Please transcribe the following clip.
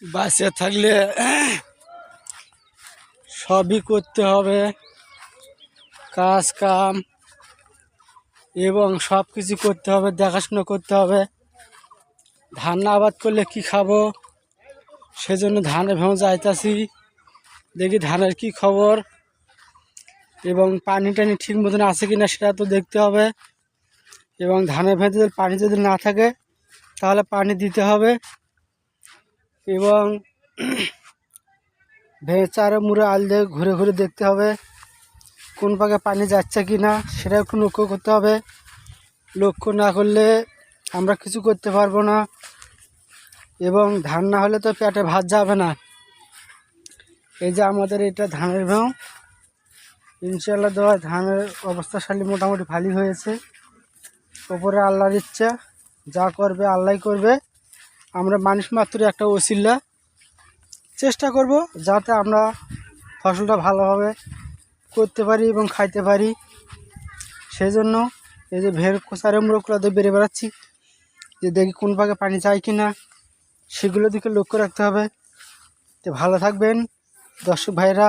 বাঁচে থাকলে সবই করতে হবে, কাজ কাম এবং সব কিছু করতে হবে, দেখাশোনা করতে হবে। ধান না আবাদ করলে কি খাবো, সেজন্য ধানের ভেঙে যাইতাছি, দেখি ধানের কি খবর এবং পানি টানি ঠিক মতন আছে কিনা সেটা তো দেখতে হবে। এবং ধানের ভেতরে পানি যদি না থাকে তাহলে পানি দিতে হবে এবং চারে মুড়ে আল দিয়ে ঘুরে ঘুরে দেখতে হবে কোন পাকে পানি যাচ্ছে কি না, সেটা একটু লক্ষ্য করতে হবে। লক্ষ্য না করলে আমরা কিছু করতে পারবো না এবং ধান না হলে তো পেটে ভাত যাবে না। এই যে আমাদের এটা ধানের ভেউ, ইনশাল্লাহ দেওয়া ধানের অবস্থাশালী মোটামুটি ভালোই হয়েছে। ওপরে আল্লাহর ইচ্ছা, যা করবে আল্লাহ করবে। আমরা মানুষ মাত্র একটা ওসিলা, চেষ্টা করব যাতে আমরা ফসলটা ভালোভাবে করতে পারি এবং খাইতে পারি। সেই জন্য এই যে ভেড় কোচারে মুড়োগুলোতে বেড়ে বেড়াচ্ছি, যে দেখি কোন পাকে পানি যায় কি না, সেগুলো দিকে লক্ষ্য রাখতে হবে। তো ভালো থাকবেন দর্শক ভাইরা।